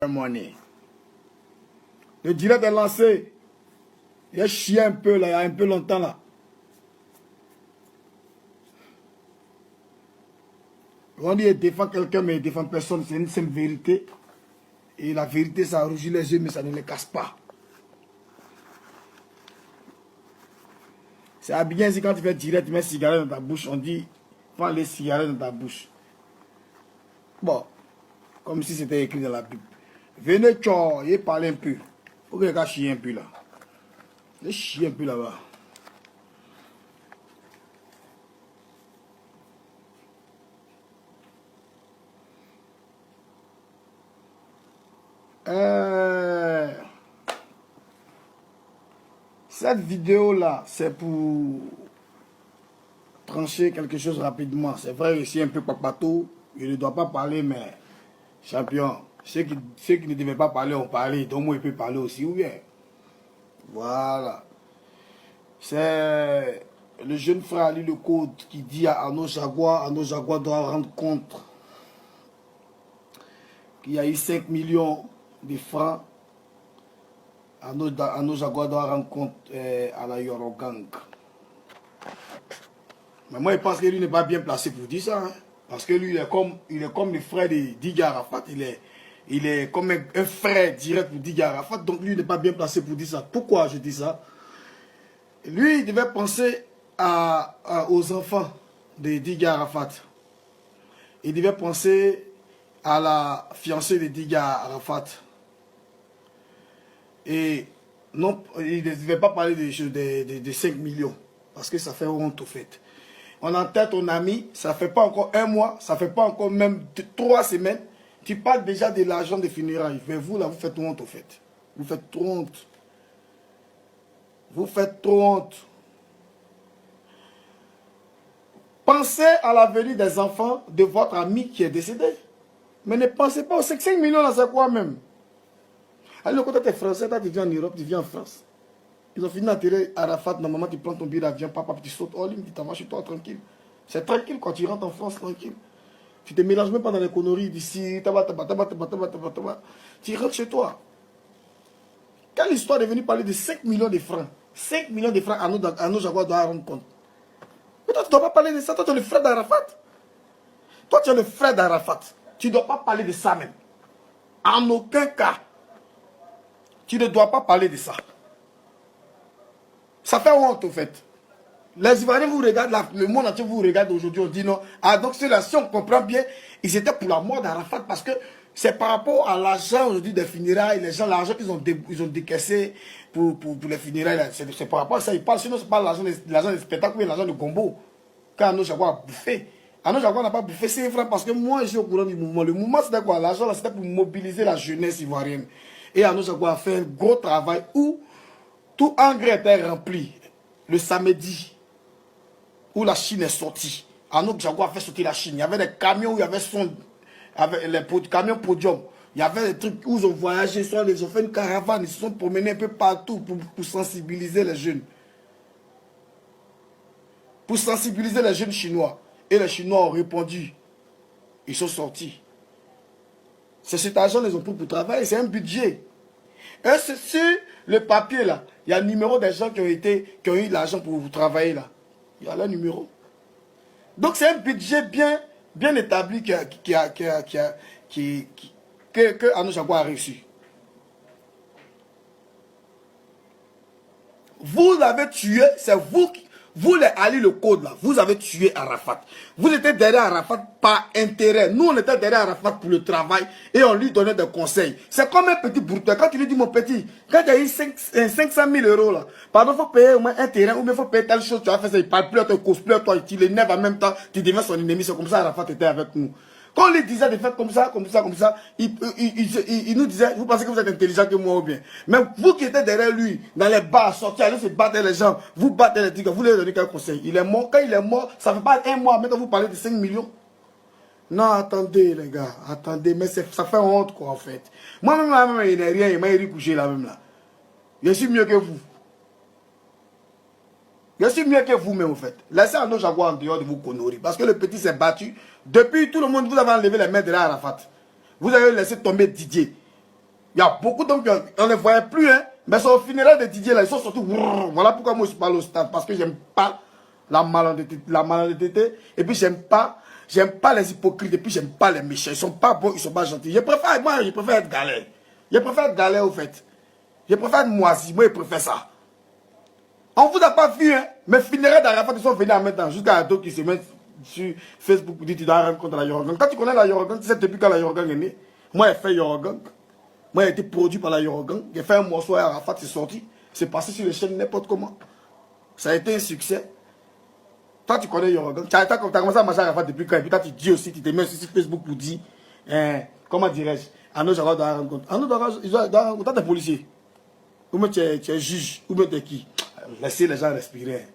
money. Le direct est lancé. Il a chié un peu là, il y a un peu longtemps là. On dit qu'il défend quelqu'un, mais il ne défend personne. C'est une simple vérité. Et la vérité, ça rougit les yeux, mais ça ne les casse pas. C'est bien si quand tu fais direct, tu mets cigarette dans ta bouche, on dit, prends les cigarettes dans ta bouche. Bon, comme si c'était écrit dans la Bible. Venez, tchao, il parle un peu. Il faut que les gars chient un peu là. Il chie un peu là-bas. Cette vidéo-là, c'est pour trancher quelque chose rapidement. C'est vrai, je suis un peu papato. Je ne dois pas parler, mais champion, ceux qui ne devaient pas parler ont parlé. Donc moi, je peux parler aussi, ou bien. Voilà. C'est le jeune frère Ali Le Code qui dit à nos Jaguars doit rendre compte qu'il y a eu 5 millions de francs. Nos Jaguars doit rendre compte à la Yorogang. Mais moi, je pense que lui n'est pas bien placé pour dire ça. Hein. Parce que lui, il est comme le frère de Didier Arafat. Il est comme un frère direct pour Didier Arafat. Donc lui, il n'est pas bien placé pour dire ça. Pourquoi je dis ça? Lui, il devait penser aux enfants de Didier Arafat. Il devait penser à la fiancée de Didier Arafat. Et non, il ne devait pas parler de 5 millions. Parce que ça fait honte au fait. On entend ton ami, ça ne fait pas encore un mois, ça ne fait pas encore même 3 semaines. Tu parles déjà de l'argent des funérailles. Mais vous, là, vous faites honte au fait. Vous faites trop honte. Vous faites trop honte. Pensez à l'avenir des enfants de votre ami qui est décédé. Mais ne pensez pas aux 5 millions, là, c'est quoi même? Alors, quand tu es français, tu viens en Europe, tu viens en France. Ils ont fini d'enterrer Arafat. Normalement, tu prends ton billet d'avion, papa, tu sautes hors ligne, tu t'en vas chez toi tranquille. C'est tranquille quand tu rentres en France, tranquille. Tu te mélanges même pas dans les conneries d'ici. Tu rentres chez toi. Quelle histoire est venue parler de 5 millions de francs? 5 millions de francs à nos Jaguars doivent rendre compte. Mais toi, tu ne dois pas parler de ça. Toi, tu es le frère d'Arafat. Toi, tu es le frère d'Arafat. Tu ne dois pas parler de ça même. En aucun cas. Tu ne dois pas parler de ça. Ça fait honte, au fait. Les Ivoiriens vous regardent, le monde entier vous regarde aujourd'hui, on dit non. Ah, donc c'est là, si on comprend bien, ils étaient pour la mort d'Arafat parce que c'est par rapport à l'argent aujourd'hui des funérailles, les gens, l'argent qu'ils ont, décaissé pour les funérailles, c'est par rapport à ça, ils parlent, sinon c'est pas l'argent des spectacles, mais l'argent de Gombo. Quand nos Jaguars a bouffé. Nos Jaguars n'a pas bouffé, c'est vrai, parce que moi, je suis au courant du mouvement. Le mouvement, c'était quoi? L'argent, c'était pour mobiliser la jeunesse ivoirienne. Et nos Jaguars a fait un gros travail où tout engrais était rempli le samedi où la Chine est sortie. Nos Jaguars a fait sortir la Chine. Il y avait des camions où il y avait les camions podium. Il y avait des trucs où ils ont voyagé, ils ont fait une caravane, ils se sont promenés un peu partout pour sensibiliser les jeunes. Pour sensibiliser les jeunes Chinois. Et les Chinois ont répondu. Ils sont sortis. C'est cet argent qu'ils ont pris pour travailler, c'est un budget. Et c'est sur le papier là, il y a le numéro des gens qui ont eu l'argent pour vous travailler là. Il y a le numéro. Donc c'est un budget bien établi que Nos Jaguars a reçu. Vous avez tué, c'est vous les Ali Le Code là, vous avez tué Arafat. Vous étiez derrière Arafat par intérêt. Nous on était derrière Arafat pour le travail et on lui donnait des conseils. C'est comme un petit bourreau. Quand tu lui dis mon petit, quand tu as eu 500 000 euros là, pardon, il faut payer au moins un terrain ou bien il faut payer telle chose, tu as fait ça, il parle plus à ton cosplay, toi, tu l'énerves en même temps, tu deviens son ennemi. C'est comme ça Arafat était avec nous. Quand on lui disait de faire comme ça, il nous disait, vous pensez que vous êtes intelligent que moi ou bien. Mais vous qui étiez derrière lui, dans les bars, sortir, aller se battre les gens, vous battez les tigres, vous lui donnez quel conseil? Il est mort, quand il est mort, ça ne fait pas un mois, maintenant vous parlez de 5 millions. Non, attendez les gars, attendez, mais ça fait honte quoi en fait. Moi-même, il n'est rien, il m'a couché là même là. Je suis mieux que vous. Je suis mieux que vous-même, en fait. Laissez Nos Jaguars en dehors de vos conneries. Parce que le petit s'est battu. Depuis tout le monde, vous avez enlevé les mains de Arafat. Vous avez laissé tomber Didier. Il y a beaucoup d'hommes qu'on ne voyait plus, hein. Mais sur le funérail de Didier, là, ils sont sortis. Voilà pourquoi moi je parle au stade. Parce que j'aime pas la malhonnêteté. Et puis j'aime pas les hypocrites. Et puis j'aime pas les méchants. Ils sont pas bons, ils sont pas gentils. Je préfère être galère. Je préfère être galère au fait. Je préfère être moisi. Moi, je préfère ça. On vous a pas vu, hein. Mais funérailles d'Arafat, ils sont venus en même temps. Jusqu'à d'autres qui se mettent sur Facebook pour dire tu dois rencontrer la Yorogang. Quand tu connais la Yorogang, tu sais depuis quand la Yorogang est née. Moi, j'ai fait Yorogang. Moi, j'ai été produit par la Yorogang. J'ai fait un morceau à Arafat, c'est sorti. C'est passé sur les chaînes n'importe comment. Ça a été un succès. Toi, tu connais Yorogang. Tu as commencé à marcher à Arafat depuis quand? Et puis toi, tu dis aussi, tu te mets aussi sur Facebook pour dire, comment dirais-je, Arnaud Jara doit rencontrer. Arnaud doit rencontrer des policiers. Ou même tu es juge, ou même tu es qui? Laissez les gens respirer.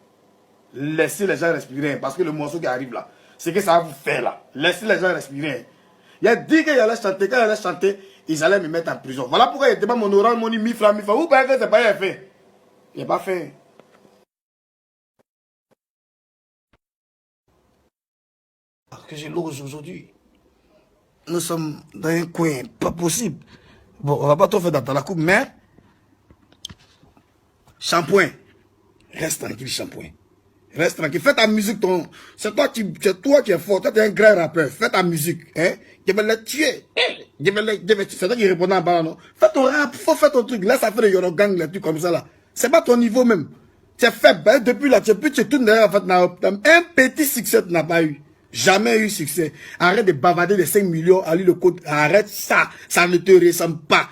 Laissez les gens respirer. Parce que le morceau qui arrive là, c'est que ça va vous faire là. Laissez les gens respirer. Il a dit qu'il allait chanter. Quand il allait chanter, ils allaient me mettre en prison. Voilà pourquoi il n'était pas mon oral, mon mi-fra. Vous croyez que c'est pas bien fait? Il n'est pas fait. Parce que j'ai l'ose aujourd'hui. Nous sommes dans un coin, pas possible. Bon, on va pas trop faire dans la coupe, mais shampoing. Reste tranquille, shampoing. Reste tranquille. Fais ta musique, c'est toi qui es fort. Toi, tu es un grand rappeur. Fais ta musique. Hein? Je vais le tuer. C'est toi qui répondais en bas, non? Fais ton rap, faut faire ton truc. Laisse ça faire le Yorogang, les trucs comme ça, là. C'est pas ton niveau même. Tu es faible. Hein? Depuis là, tu tournes derrière, en fait, un petit succès, tu n'as pas eu. Jamais eu succès. Arrête de bavarder les 5 millions, Ali le code. Arrête ça. Ça ne te ressemble pas.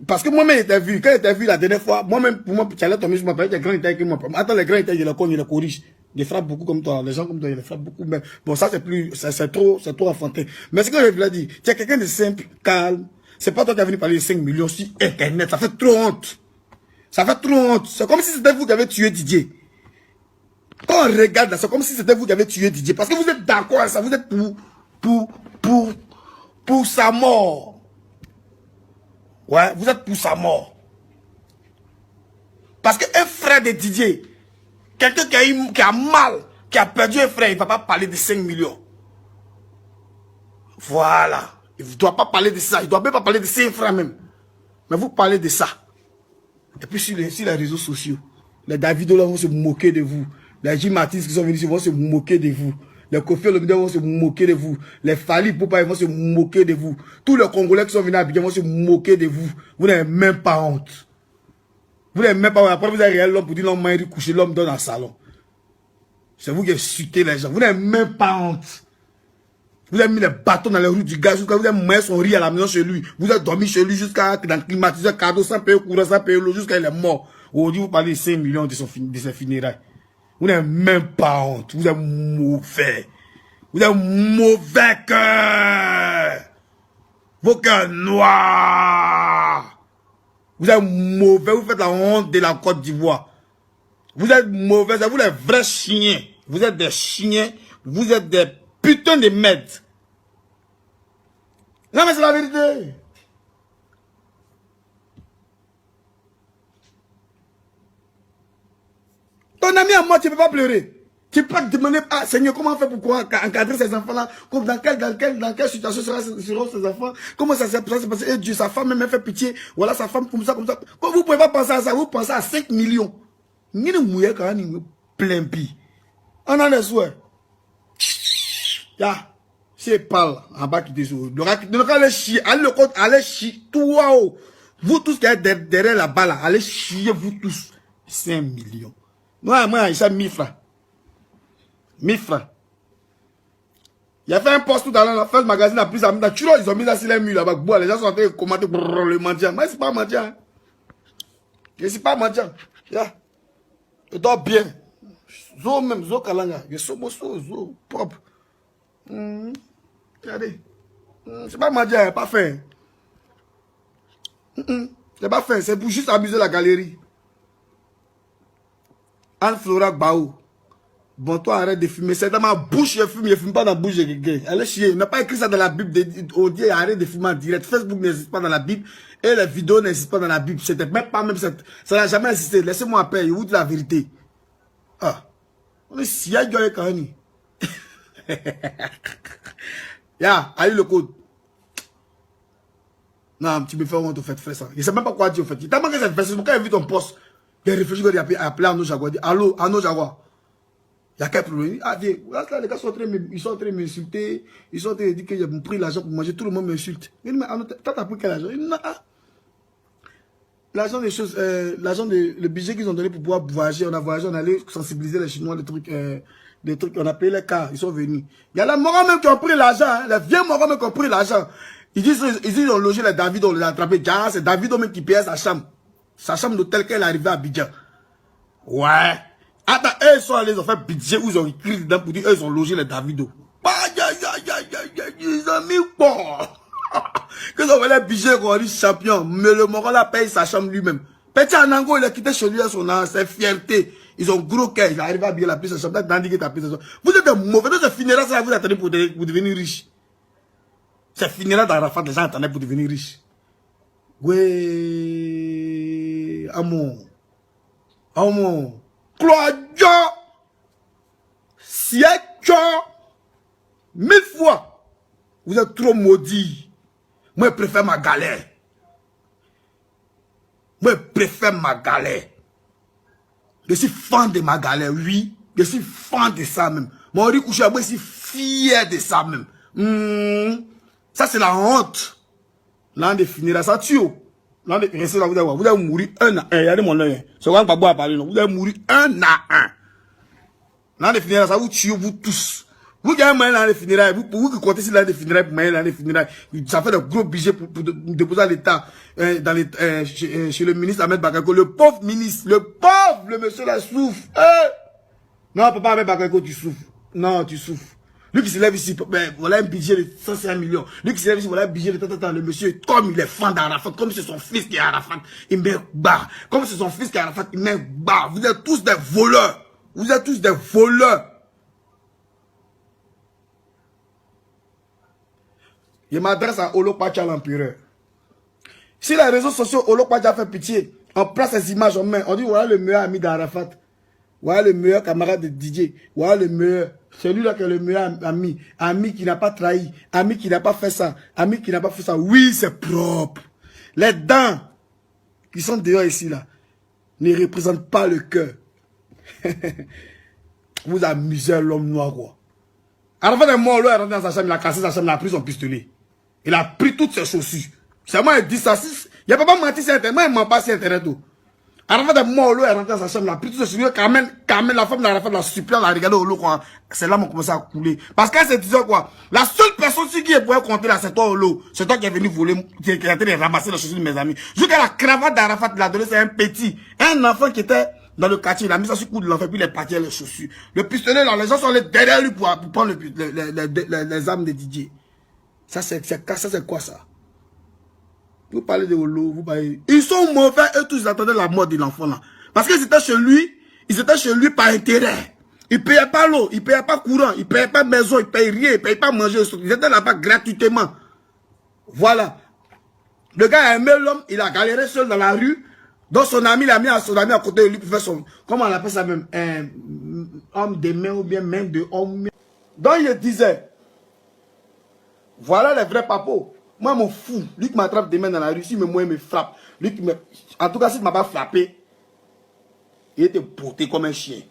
Parce que moi-même, quand j'étais vu la dernière fois, moi-même, pour moi, tu allais tomber sur ma période, les grands étaient que moi. Attends, les grands étaient, je les corrige. Je les frappe beaucoup comme toi. Les gens comme toi, je les frappe beaucoup. Mais bon, ça, c'est trop enfantin. Mais ce que je voulais dire, tu es quelqu'un de simple, calme. C'est pas toi qui as venu parler de 5 millions sur Internet. Ça fait trop honte. Ça fait trop honte. C'est comme si c'était vous qui avez tué Didier. Quand on regarde là, c'est comme si c'était vous qui avez tué Didier. Parce que vous êtes d'accord avec ça. Vous êtes pour sa mort. Ouais, vous êtes pour sa mort. Parce qu'un frère de Didier, quelqu'un qui a mal, qui a perdu un frère, il ne va pas parler de 5 millions. Voilà. Il ne doit pas parler de ça. Il ne doit même pas parler de 5 frères même. Mais vous parlez de ça. Et puis sur les réseaux sociaux, les Davido là vont se moquer de vous. Les Jim Matisse qui sont venus ici vont se moquer de vous. Les Kofi Olomide vont se moquer de vous. Les Fali Poupa vont se moquer de vous. Tous les Congolais qui sont venus à Abidjan vont se moquer de vous. Vous n'avez même pas honte. Vous n'avez même pas honte. Après, vous avez réel l'homme pour dire l'homme m'a couché, l'homme donne dans le salon. C'est vous qui insultez les gens. Vous n'avez même pas honte. Vous avez mis les bâtons dans les roues du gars jusqu'à vous avez mis son riz à la maison chez lui. Vous avez dormi chez lui jusqu'à dans le climatiseur cadeau sans payer courant, sans payer l'eau jusqu'à il est mort. Aujourd'hui, vous parlez de 5 millions de ses funérailles. Vous n'avez même pas honte. Vous êtes mauvais. Vous êtes mauvais cœur. Vos cœurs noirs. Vous êtes mauvais. Vous faites la honte de la Côte d'Ivoire. Vous êtes mauvais. Vous êtes des vrais chiens. Vous êtes des chiens. Vous êtes des putains de merde. Non mais c'est la vérité. Ton ami à moi, tu ne peux pas pleurer. Tu peux pas te demander, ah Seigneur, comment on fait pour encadrer ces enfants-là? Dans quelle situation seront ces enfants? Comment ça s'est passé? Et Dieu, sa femme même fait pitié. Voilà sa femme comme ça, comme ça. Vous ne pouvez pas penser à ça, vous pensez à 5 millions. Ni ne mouillez quand même plein pis. On a les souhaits. Ya, si elle parle en bas qui désoule. Donc allez chier, allez chier, toi, vous tous qui êtes derrière la balle, allez chier, vous tous. 5 millions. Moi, il s'est 1000 francs. 1000 francs. Il a fait un post tout à l'heure, la fin du magazine a pris ça. Ils ont mis ça sur les murs là-bas. Les gens sont en train de commenter le mendiant. Moi, c'est pas mendiant. Je ne suis pas mendiant. Je dors bien. Zo même, zo kalanga. Je suis zo propre. Regardez. C'est pas mendiant, pas fait. C'est pas fait, c'est pour juste amuser la galerie. Anne-Flora Baou. Bon, toi, arrête de fumer. C'est dans ma bouche, je fume pas dans la bouche de quelqu'un. Allez chier. Il n'a pas écrit ça dans la Bible. On dit arrête de fumer en direct. Facebook n'existe pas dans la Bible. Et les vidéos n'existent pas dans la Bible. C'était même pas même ça. Ça n'a jamais existé. Laissez-moi en paix. Je vous dis la vérité. Ah. On est si à gueuler quand même. Ya, allez le code. Non, tu me fais honte, au fait, fais ça. Il ne sait même pas quoi dire, au fait. Il t'a manqué cette fesse. Quand il a vu ton poste, il a réfléchi, il a appelé Arnaud Jaguar. Il dit, allô, Arnaud Jaguar. Il y a quel problème? Ah, viens, là, les gars sont en train de m'insulter. Ils sont en train de dire que j'ai pris l'argent pour manger. Tout le monde m'insulte. Il dit, mais Arnaud, toi, t'as pris quel argent? Il dit, non, l'argent des choses, le budget qu'ils ont donné pour pouvoir voyager. On a voyagé, on allait sensibiliser les Chinois, des trucs, on a payé les cas, ils sont venus. Il y a les Morons même qui ont pris l'argent, hein, les vieux Morons même qui ont pris l'argent. Ils disent ils ont logé les David, on les a attrapés. C'est David même qui payait sa chambre. Sa chambre d'hôtel quand elle est arrivée à Abidjan. Ouais. Attends, eux, ils sont allés, ils ont fait budget où ils ont écrit dedans pour dire, eux, ils ont logé les Davido. Ils ont mis bon. Quand ils ont fait les budgets, on dit champion. Mais le Moron là paye sa chambre lui-même. Petit Anango, il a quitté chez lui à son âge, c'est fierté. Ils ont gros cœur, il arrive à bien la payer sa chambre. Vous êtes mauvais, de ce funérail, ça vous attendez pour devenir riche. C'est funérail d'Arafat, les gens attendaient pour devenir riches. Oui, amour. Amour. Claudia. Siècle. 1000 fois. Vous êtes trop maudits. Moi, je préfère ma galère. Moi, je préfère ma galère. Je suis fan de ma galère, oui. Je suis fan de ça même. Mon riz couché, moi, je suis fier de ça même. Ça, c'est la honte. L'an de finir, ça tue. L'an de rester là, vous allez mourir un à un. Regardez mon œil. C'est quand pas à parler, non. Vous allez mourir un à un. L'an de finir, ça vous tue, vous tous. Vous qui avez moyen l'an de finir, vous qui comptez sur l'an de finir, pour moyen l'an de finir, ça fait de gros budgets pour déposer à l'État, chez le ministre Ahmed Bakayoko. Le pauvre ministre, le monsieur là souffre. Non, papa Ahmed Bakayoko, tu souffres. Non, tu souffres. Lui qui se lève ici, ben, voilà un budget de 105 millions. Lui qui se lève ici, voilà un budget de tant. Le monsieur, comme il est fan d'Arafat, comme c'est son fils qui est Arafat, il met bas. Comme c'est son fils qui est Arafat, il met bas. Vous êtes tous des voleurs. Vous êtes tous des voleurs. Je m'adresse à Olopacha l'empereur. Si les réseaux sociaux, Olopacha fait pitié, on prend ces images en main, on dit voilà le meilleur ami d'Arafat. Voilà le meilleur camarade de Didier. Voilà le meilleur. Celui-là qui est le meilleur ami. Ami qui n'a pas trahi. Ami qui n'a pas fait ça. Ami qui n'a pas fait ça. Oui, c'est propre. Les dents qui sont dehors ici, là, ne représentent pas le cœur. Vous amusez l'homme noir, quoi. Arafat est mort, là, il est rentré dans sa chambre, il a cassé sa chambre, il a pris son pistolet. Il a pris toutes ses chaussures. C'est moi, il dit ça. Il n'y a pas menti sur Internet. Moi, il ne ment pas sur Internet. Arafat est mort, il est rentré dans sa chambre, il a pris toutes ses chaussures. Quand même, la femme d'Arafat l'a supplié, l'a regardé au lot, quoi. C'est là qu'on commencé à couler. Parce qu'elle se disait, quoi, la seule personne qui pouvait compter là, c'est toi au lot. C'est toi qui est venu voler, qui est en train de ramasser les chaussures de mes amis. Jusqu'à la cravate d'Arafat, il a donné, c'est un petit. Un enfant qui était dans le quartier, il a mis ça sur le cou de l'enfant, puis il est parti à les chaussures. Le pistolet, là, les gens sont allés derrière lui pour prendre les armes de Didier. Ça, c'est quoi ça? Vous parlez de Olo, vous parlez... Ils sont mauvais, eux tous, ils attendaient la mort de l'enfant là. Parce qu'ils étaient chez lui par intérêt. Ils ne payaient pas l'eau, ils ne payaient pas courant, ils ne payaient pas maison, ils ne payaient rien, ils ne payaient pas manger. Ils étaient là-bas gratuitement. Voilà. Le gars a aimé l'homme, il a galéré seul dans la rue. Donc son ami l'a mis à côté de lui pour faire son... Comment on appelle ça même? Homme de main ou bien main de homme. Donc il disait, voilà les vrais papos. Moi, mon fou, lui qui m'attrape des mains dans la rue, si moi, il me frappe. Lui qui me... En tout cas, s'il ne m'a pas frappé, il était botté comme un chien.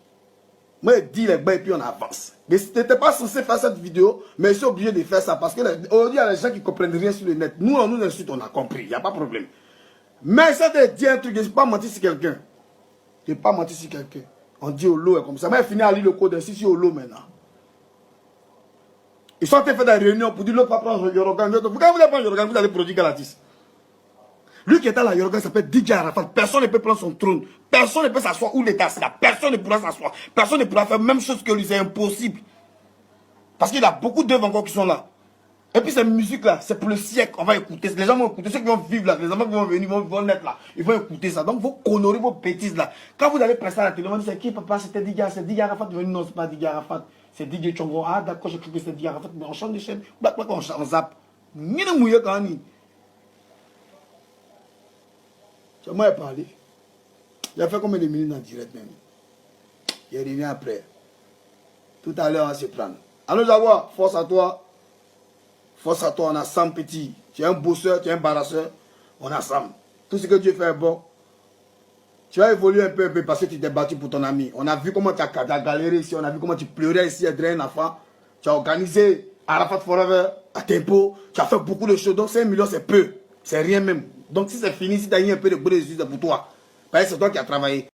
Moi, je dis les bains et puis on avance. Mais tu n'étais pas censé faire cette vidéo, mais je suis obligé de faire ça parce que aujourd'hui, il y a des gens qui ne comprennent rien sur le net. Nous, on nous insulte, on a compris, il n'y a pas de problème. Mais ça te dit un truc, je ne suis pas menti sur quelqu'un. Je n'ai pas menti sur quelqu'un. On dit au lot comme ça. Moi, je finis à lire le code ainsi sur au lot maintenant. Ils sont en train de faire des réunions pour dire l'autre va prendre Yorogan. Quand vous allez prendre Yorogan, vous allez produire Galatis. Lui qui est à la Yorogan s'appelle DJ Arafat. Personne ne peut prendre son trône. Personne ne peut s'asseoir où l'État sera. Personne ne pourra s'asseoir. Personne ne pourra faire la même chose que lui. C'est impossible. Parce qu'il y a beaucoup d'œuvres encore qui sont là. Et puis cette musique-là, c'est pour le siècle. On va écouter. Les gens vont écouter. Ceux qui vont vivre là, les enfants qui vont venir, vont naître là. Ils vont écouter ça. Donc, vous conneries vos bêtises là. Quand vous allez presser à la télé, on va dire c'est qui papa? C'était DJ. C'est DJ Arafat. Non, c'est pas DJ Arafat. C'est DJ Chongo. Ah, d'accord, j'ai cru que c'était DJ Arafat. Mais on chante des chaînes. On zappe. Ni ne mouille quand ni. C'est moi qui ai parlé. Il a fait combien de minutes en direct même? Il revient après. Tout à l'heure, on va se prendre. Allô, Jaguar, force à toi. Force à toi, on a 100 petits. tu es un bosseur, tu es un barasseur, on est ensemble. Tout ce que Dieu fait est bon. Tu as évolué un peu parce que tu t'es battu pour ton ami. On a vu comment tu as galéré ici, on a vu comment tu pleurais ici, aider un enfant. Tu as organisé Arafat Forever à tempo, tu as fait beaucoup de choses. Donc 5 millions, c'est peu, c'est rien même. Donc si c'est fini, si tu as eu un peu de boulot, c'est pour toi. Parce que c'est toi qui as travaillé.